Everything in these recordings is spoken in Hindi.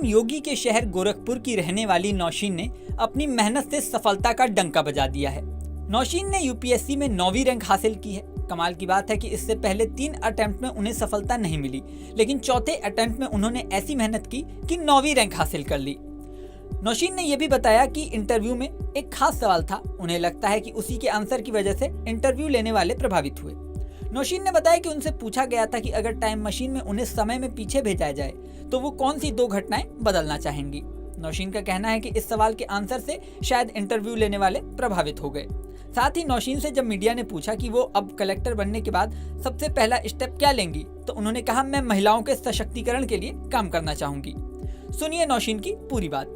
पीएम योगी के शहर गोरखपुर की रहने वाली नौशीन ने अपनी मेहनत से सफलता का डंका बजा दिया है। नौशीन ने यूपीएससी में 9वीं रैंक हासिल की है। कमाल की बात है कि इससे पहले 3 अटेम्प्ट में उन्हें सफलता नहीं मिली, लेकिन चौथे अटेम्प्ट में उन्होंने ऐसी मेहनत की कि 9वीं रैंक हासिल कर ली। नौशीन ने यह भी बताया कि इंटरव्यू में एक खास सवाल था। उन्हें लगता है कि उसी के आंसर की वजह से इंटरव्यू लेने वाले प्रभावित हुए। नौशीन ने बताया कि उनसे पूछा गया था कि अगर टाइम मशीन में उन्हें समय में पीछे भेजा जाए तो वो कौन सी 2 घटनाएं बदलना चाहेंगी। नौशीन का कहना है कि इस सवाल के आंसर से शायद इंटरव्यू लेने वाले प्रभावित हो गए। साथ ही नौशीन से जब मीडिया ने पूछा कि वो अब कलेक्टर बनने के बाद सबसे पहला स्टेप क्या लेंगी, तो उन्होंने कहा, मैं महिलाओं के सशक्तिकरण के लिए काम करना चाहूंगी। सुनिए नौशीन की पूरी बात।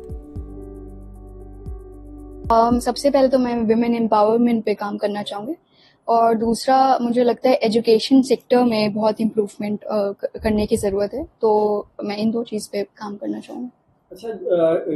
सबसे पहले तो मैं विमेन एम्पावरमेंट पे काम करना चाहूँगी, और दूसरा मुझे लगता है एजुकेशन सेक्टर में बहुत इम्प्रूवमेंट करने की ज़रूरत है, तो मैं इन 2 चीज़ पे काम करना चाहूँगी। अच्छा,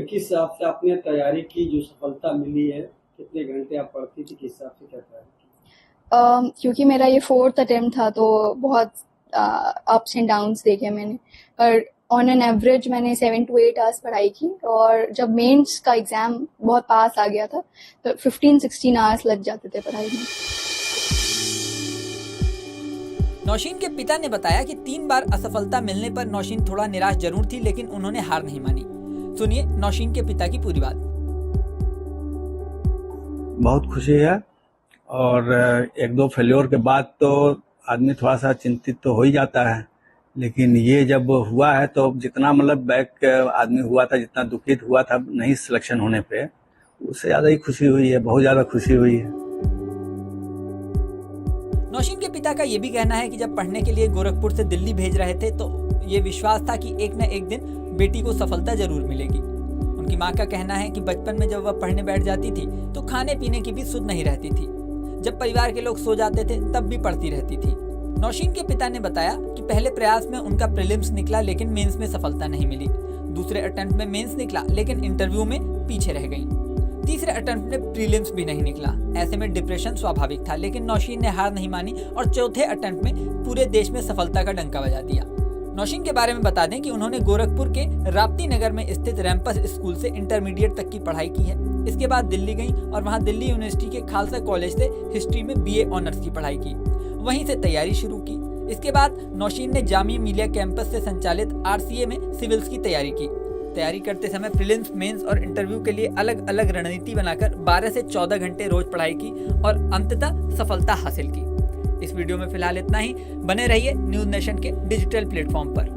किस हिसाब से आपने तैयारी की, जो सफलता मिली है? कितने घंटे आप पढ़ती थी, किस हिसाब से क्या तैयारी की? क्योंकि मेरा ये 4th अटेम्प्ट था तो बहुत अप्स एंड डाउन्स देखे मैंने, पर ऑन एन एवरेज मैंने 7 to 8 आवर्स पढ़ाई की, और जब मेंस का एग्जाम बहुत पास आ गया था तो 15-16 आवर्स लग जाते थे पढ़ाई में। नौशीन के पिता ने बताया कि 3 बार असफलता मिलने पर नौशीन थोड़ा निराश जरूर थी, लेकिन उन्होंने हार नहीं मानी। सुनिए नौशीन के पिता की पूरी बात। बहुत खुशी है, और 1-2 फेल्योर के बाद तो आदमी थोड़ा सा चिंतित तो हो ही जाता है, लेकिन ये जब हुआ है तो जितना मतलब बैक आदमी हुआ था, जितना दुखित हुआ था नहीं सिलेक्शन होने पे, उससे ज़्यादा ही खुशी हुई है, बहुत ज़्यादा खुशी हुई है। नौशीन के पिता का ये भी कहना है कि जब पढ़ने के लिए गोरखपुर से दिल्ली भेज रहे थे तो ये विश्वास था कि एक न एक दिन बेटी को सफलता जरूर मिलेगी। उनकी मां का कहना है कि बचपन में जब वह पढ़ने बैठ जाती थी तो खाने पीने की भी सुध नहीं रहती थी। जब परिवार के लोग सो जाते थे तब भी पढ़ती रहती थी। नौशीन के पिता ने बताया कि पहले प्रयास में उनका प्रीलिम्स निकला, लेकिन मेंस में सफलता नहीं मिली। दूसरे अटेम्प्ट में मेंस निकला, लेकिन इंटरव्यू में पीछे रह गई। तीसरे अटेम्प्ट में प्रीलिम्स भी नहीं निकला। ऐसे में डिप्रेशन स्वाभाविक था, लेकिन नौशीन ने हार नहीं मानी और चौथे अटेम्प्ट में पूरे देश में सफलता का डंका बजा दिया। नौशीन के बारे में बता दें कि उन्होंने गोरखपुर के राप्ती नगर में स्थित रैंपस स्कूल से इंटरमीडिएट तक की पढ़ाई की है। इसके बाद दिल्ली गई और वहां दिल्ली यूनिवर्सिटी के खालसा कॉलेज से हिस्ट्री में BA ऑनर्स की पढ़ाई की। वहीं से तैयारी शुरू की। इसके बाद नौशीन ने जामिया मिलिया कैंपस से संचालित RCA में सिविल्स की तैयारी की। तैयारी करते समय प्रीलिम्स, मेंस और इंटरव्यू के लिए अलग अलग रणनीति बनाकर 12 से 14 घंटे रोज पढ़ाई की और अंततः सफलता हासिल की। इस वीडियो में फिलहाल इतना ही। बने रहिए न्यूज़ नेशन के डिजिटल प्लेटफॉर्म पर।